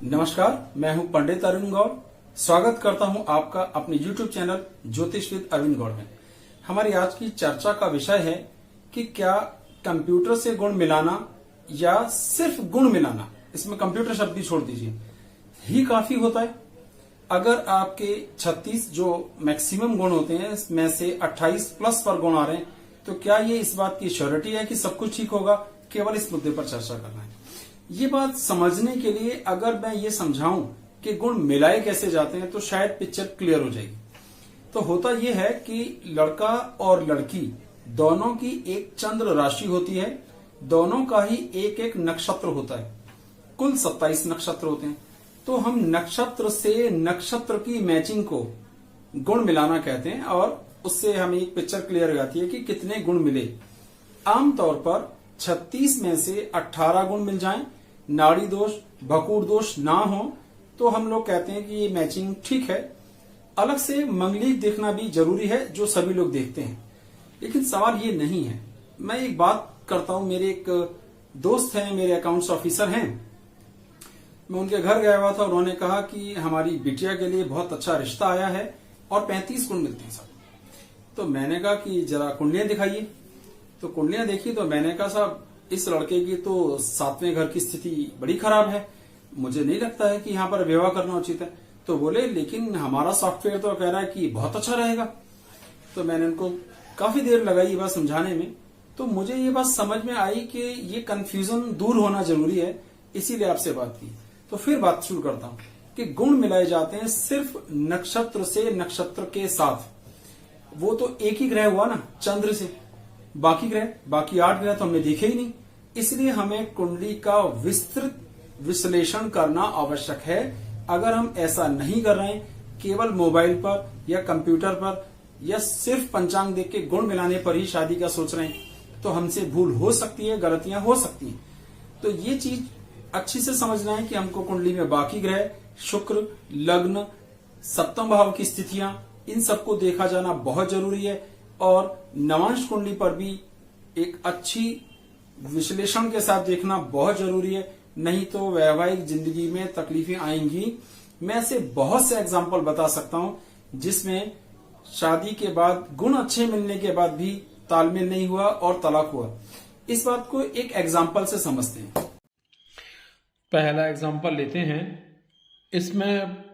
नमस्कार, मैं हूं पंडित अरविंद गौड़। स्वागत करता हूं आपका अपने YouTube चैनल ज्योतिष विद अरविंद गौड़ में। हमारी आज की चर्चा का विषय है कि क्या कंप्यूटर से गुण मिलाना या सिर्फ गुण मिलाना, इसमें कंप्यूटर शब्द भी छोड़ दीजिए, ही काफी होता है। अगर आपके 36 जो मैक्सिमम गुण होते हैं इसमें से 28 प्लस पर गुण आ रहे हैं, तो क्या ये इस बात की श्योरिटी है कि सब कुछ ठीक होगा? केवल इस मुद्दे पर चर्चा करना है। ये बात समझने के लिए अगर मैं ये समझाऊं कि गुण मिलाए कैसे जाते हैं तो शायद पिक्चर क्लियर हो जाएगी। तो होता यह है कि लड़का और लड़की दोनों की एक चंद्र राशि होती है, दोनों का ही एक एक नक्षत्र होता है। कुल 27 नक्षत्र होते हैं। तो हम नक्षत्र से नक्षत्र की मैचिंग को गुण मिलाना कहते हैं और उससे हमें एक पिक्चर क्लियर हो जाती है कि कितने गुण मिले। आमतौर पर 36 में से 18 गुण मिल जाएं, नाड़ी दोष भकूर दोष ना हो तो हम लोग कहते हैं कि ये मैचिंग ठीक है। अलग से मंगलिक देखना भी जरूरी है जो सभी लोग देखते हैं, लेकिन सवाल ये नहीं है। मैं एक बात करता हूं, मेरे एक दोस्त हैं, मेरे अकाउंट्स ऑफिसर हैं, मैं उनके घर गया हुआ था। उन्होंने कहा कि हमारी बिटिया के लिए बहुत अच्छा रिश्ता आया है और 35 गुण मिलते हैं सब। तो मैंने कहा कि जरा कुंडलियां दिखाइए। तो कुंडलियां देखी तो मैंने कहा साहब इस लड़के की तो 7वें घर की स्थिति बड़ी खराब है, मुझे नहीं लगता है कि यहाँ पर विवाह करना उचित है। तो बोले लेकिन हमारा सॉफ्टवेयर तो कह रहा है कि बहुत अच्छा रहेगा। तो मैंने उनको काफी देर लगाई ये बात समझाने में। तो मुझे ये बात समझ में आई कि ये कंफ्यूजन दूर होना जरूरी है, इसीलिए आपसे बात की। तो फिर बात शुरू करता हूं कि गुण मिलाए जाते हैं सिर्फ नक्षत्र से नक्षत्र के साथ। वो तो एक ही ग्रह हुआ ना, चंद्र से। बाकी 8 ग्रह तो हमने देखे ही नहीं। इसलिए हमें कुंडली का विस्तृत विश्लेषण करना आवश्यक है। अगर हम ऐसा नहीं कर रहे हैं, केवल मोबाइल पर या कंप्यूटर पर या सिर्फ पंचांग देख के गुण मिलाने पर ही शादी का सोच रहे हैं, तो हमसे भूल हो सकती है, गलतियां हो सकती हैं। तो ये चीज अच्छी से समझना है कि हमको कुंडली में बाकी ग्रह, शुक्र, लग्न, सप्तम भाव की स्थितियां, इन सबको देखा जाना बहुत जरूरी है। और नवांश कुंडली पर भी एक अच्छी विश्लेषण के साथ देखना बहुत जरूरी है, नहीं तो वैवाहिक जिंदगी में तकलीफें आएंगी। मैं ऐसे बहुत से एग्जाम्पल बता सकता हूं जिसमें शादी के बाद गुण अच्छे मिलने के बाद भी तालमेल नहीं हुआ और तलाक हुआ। इस बात को एक एग्जाम्पल से समझते हैं। पहला एग्जाम्पल लेते हैं। इसमें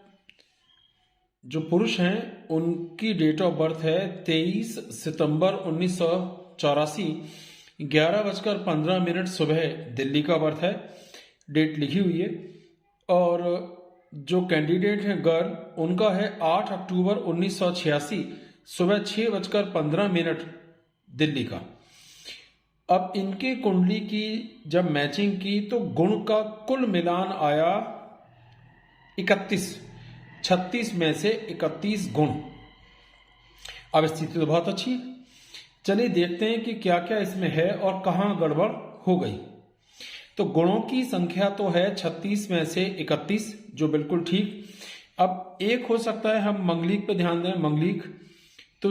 जो पुरुष हैं उनकी डेट ऑफ बर्थ है 23 सितंबर 1984, 11:15 सुबह दिल्ली का बर्थ है, डेट लिखी हुई है। और जो कैंडिडेट है गर्ल, उनका है 8 अक्टूबर 1986, सुबह 6:15 दिल्ली का। अब इनके कुंडली की जब मैचिंग की तो गुण का कुल मिलान आया 31, 36 में से 31 गुण। अब स्थिति तो बहुत अच्छी है। चलिए देखते हैं कि क्या क्या इसमें है और कहां गड़बड़ हो गई। तो गुणों की संख्या तो है 36 में से 31, जो बिल्कुल ठीक। अब एक हो सकता है हम मंगलिक पे ध्यान दें। मंगलिक तो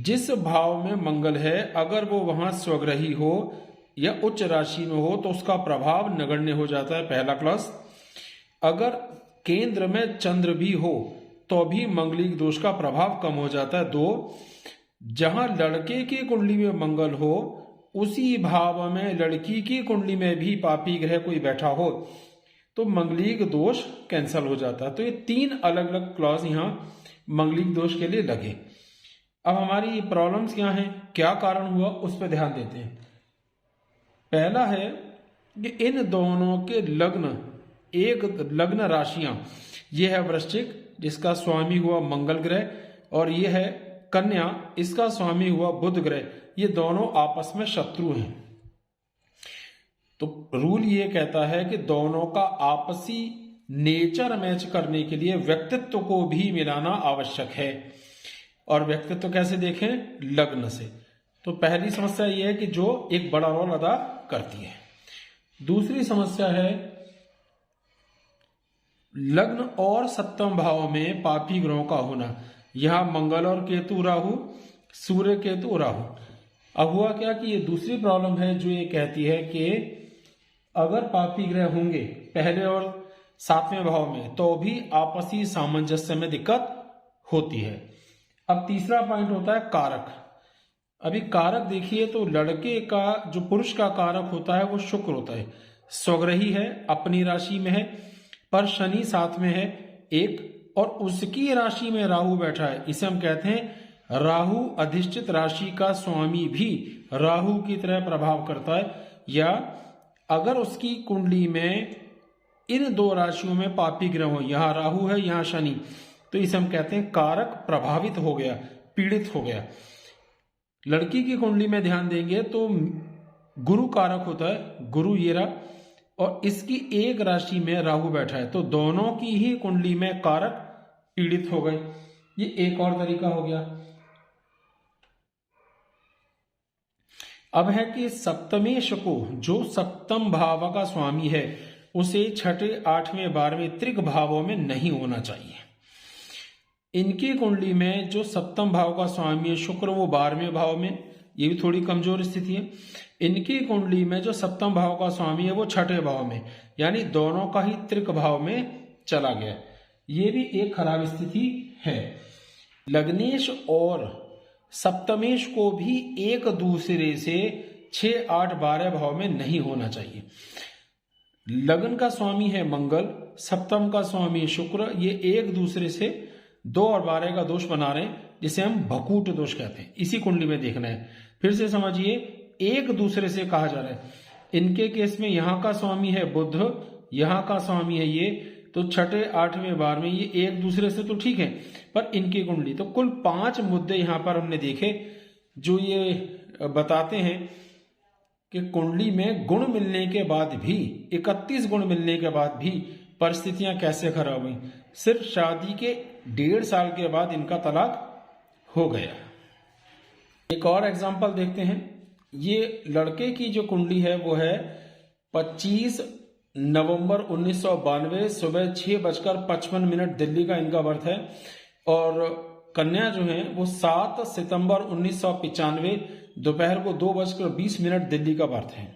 जिस भाव में मंगल है, अगर वो वहां स्वग्रही हो या उच्च राशि में हो तो उसका प्रभाव नगण्य हो जाता है, पहला क्लास। अगर केंद्र में चंद्र भी हो तो भी मंगलिक दोष का प्रभाव कम हो जाता है, 2। जहां लड़के की कुंडली में मंगल हो उसी भाव में लड़की की कुंडली में भी पापी ग्रह कोई बैठा हो तो मंगलिक दोष कैंसल हो जाता है। तो ये 3 अलग अलग क्लॉज यहां मंगलिक दोष के लिए लगे। अब हमारी प्रॉब्लम्स क्या हैं, क्या कारण हुआ, उस पर ध्यान देते हैं। पहला है कि इन दोनों के लग्न, एक लग्न राशियां, यह है वृश्चिक जिसका स्वामी हुआ मंगल ग्रह, और यह है कन्या, इसका स्वामी हुआ बुध ग्रह। ये दोनों आपस में शत्रु हैं। तो रूल ये कहता है कि दोनों का आपसी नेचर मैच करने के लिए व्यक्तित्व को भी मिलाना आवश्यक है। और व्यक्तित्व कैसे देखें? लग्न से। तो पहली समस्या यह है कि जो एक बड़ा रोल अदा करती है। दूसरी समस्या है लग्न और सप्तम भाव में पापी ग्रहों का होना। यहां मंगल और केतु राहु, सूर्य केतु राहु। अब हुआ क्या कि ये दूसरी प्रॉब्लम है जो ये कहती है कि अगर पापी ग्रह होंगे पहले और 7वें भाव में, तो भी आपसी सामंजस्य में दिक्कत होती है। अब तीसरा पॉइंट होता है कारक। अभी कारक देखिए तो लड़के का जो पुरुष का कारक होता है वो शुक्र होता है, स्वग्रही है, अपनी राशि में है, पर शनि साथ में है एक, और उसकी राशि में राहु बैठा है। इसे हम कहते हैं राहु अधिष्ठित राशि का स्वामी भी राहु की तरह प्रभाव करता है, या अगर उसकी कुंडली में इन दो राशियों में पापी ग्रह हो, यहां राहु है यहां शनि, तो इसे हम कहते हैं कारक प्रभावित हो गया, पीड़ित हो गया। लड़की की कुंडली में ध्यान देंगे तो गुरु कारक होता है, गुरु ये रहा, और इसकी एक राशि में राहु बैठा है, तो दोनों की ही कुंडली में कारक पीड़ित हो गए। ये एक और तरीका हो गया। अब है कि सप्तमेश को, जो सप्तम भाव का स्वामी है, उसे छठे, 8वें, 12वें त्रिक भावों में नहीं होना चाहिए। इनकी कुंडली में जो सप्तम भाव का स्वामी है शुक्र, वो 12वें भाव में, ये भी थोड़ी कमजोर स्थिति है। इनकी कुंडली में जो सप्तम भाव का स्वामी है वो छठे भाव में, यानी दोनों का ही त्रिक भाव में चला गया, ये भी एक खराब स्थिति है। लग्नेश और सप्तमेश को भी एक दूसरे से 6, 8, 12 भाव में नहीं होना चाहिए। लग्न का स्वामी है मंगल, सप्तम का स्वामी शुक्र, ये एक दूसरे से 2 और 12 का दोष बना रहे हैं, जिसे हम भकूट दोष कहते हैं। इसी कुंडली में देखना है, फिर से समझिए, एक दूसरे से कहा जा रहा है। इनके केस में यहां का स्वामी है बुध, यहां का स्वामी है ये, तो छठे, 8वें, 12वें ये एक दूसरे से तो ठीक है, पर इनकी कुंडली, तो कुल 5 मुद्दे यहां पर हमने देखे जो ये बताते हैं कि कुंडली में गुण मिलने के बाद भी, 31 गुण मिलने के बाद भी परिस्थितियां कैसे खराब हुई। सिर्फ शादी के 1.5 साल के बाद इनका तलाक हो गया। एक और एग्जांपल देखते हैं। ये लड़के की जो कुंडली है वो है 25 नवंबर 1992 सुबह 6:55 दिल्ली का इनका बर्थ है, और कन्या जो है वो 7 सितंबर 1995 दोपहर को 2:20 दिल्ली का बर्थ है।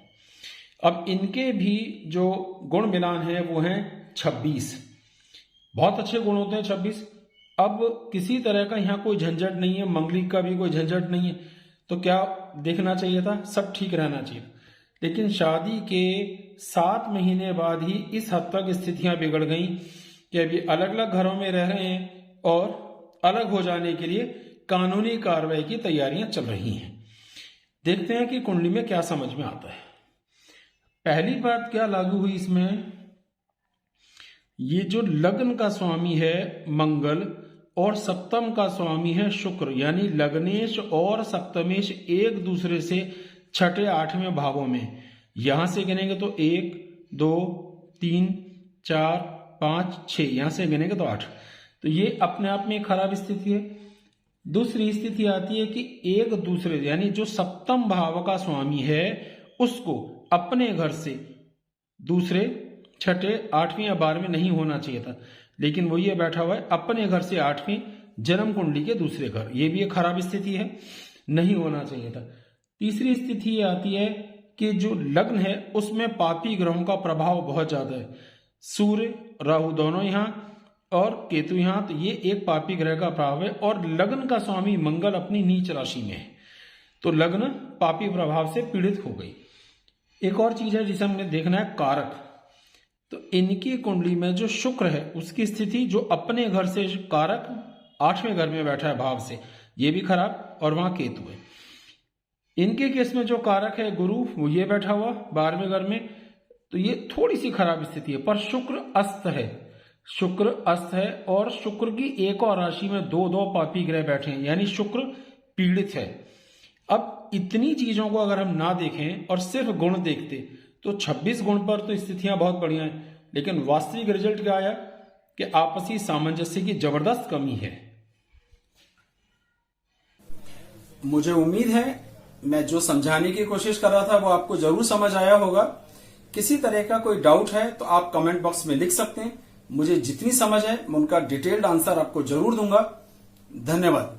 अब इनके भी जो गुण मिलान है वो है 26, बहुत अच्छे गुण होते हैं 26। अब किसी तरह का यहाँ कोई झंझट नहीं है, मंगलिक का भी कोई झंझट नहीं है, तो क्या देखना चाहिए था, सब ठीक रहना चाहिए। लेकिन शादी के 7 महीने बाद ही इस हद तक स्थितियां बिगड़ गई कि अभी अलग अलग घरों में रह रहे हैं और अलग हो जाने के लिए कानूनी कार्रवाई की तैयारियां चल रही हैं। देखते हैं कि कुंडली में क्या समझ में आता है। पहली बात क्या लागू हुई इसमें, ये जो लग्न का स्वामी है मंगल और सप्तम का स्वामी है शुक्र, यानी लग्नेश और सप्तमेश एक दूसरे से छठे, 8वें भावों में, यहां से गिनेंगे तो 1, 2, 3, 4, 5, 6, यहां से गिनेंगे तो 8, तो ये अपने आप में एक खराब स्थिति है। दूसरी स्थिति आती है कि एक दूसरे, यानी जो सप्तम भाव का स्वामी है उसको अपने घर से दूसरे, छठे, 8वें या 12वें नहीं होना चाहिए था, लेकिन वो ये बैठा हुआ है अपने घर से 8वें जन्म कुंडली के दूसरे घर, ये भी एक खराब स्थिति है, नहीं होना चाहिए था। तीसरी स्थिति ये आती है कि जो लग्न है उसमें पापी ग्रहों का प्रभाव बहुत ज्यादा है, सूर्य, राहु दोनों यहां और केतु यहां, तो ये एक पापी ग्रह का प्रभाव है। और लग्न का स्वामी मंगल अपनी नीच राशि में है, तो लग्न पापी प्रभाव से पीड़ित हो गई। एक और चीज है जिसे हमने देखना है कारक, तो इनकी कुंडली में जो शुक्र है उसकी स्थिति, जो अपने घर से कारक 8वें घर में बैठा है भाव से, ये भी खराब, और वहां केतु है। इनके केस में जो कारक है गुरु, वो ये बैठा हुआ 12वें घर में, तो ये थोड़ी सी खराब स्थिति है। पर शुक्र अस्त है, शुक्र अस्त है, और शुक्र की एक और राशि में 2 पापी ग्रह बैठे हैं, यानी शुक्र पीड़ित है। अब इतनी चीजों को अगर हम ना देखें और सिर्फ गुण देखते तो 26 गुण पर तो स्थितियां बहुत बढ़िया हैं, लेकिन वास्तविक रिजल्ट क्या आया कि आपसी सामंजस्य की जबरदस्त कमी है। मुझे उम्मीद है मैं जो समझाने की कोशिश कर रहा था वो आपको जरूर समझ आया होगा। किसी तरह का कोई डाउट है तो आप कमेंट बॉक्स में लिख सकते हैं, मुझे जितनी समझ है मैं उनका डिटेल्ड आंसर आपको जरूर दूंगा। धन्यवाद।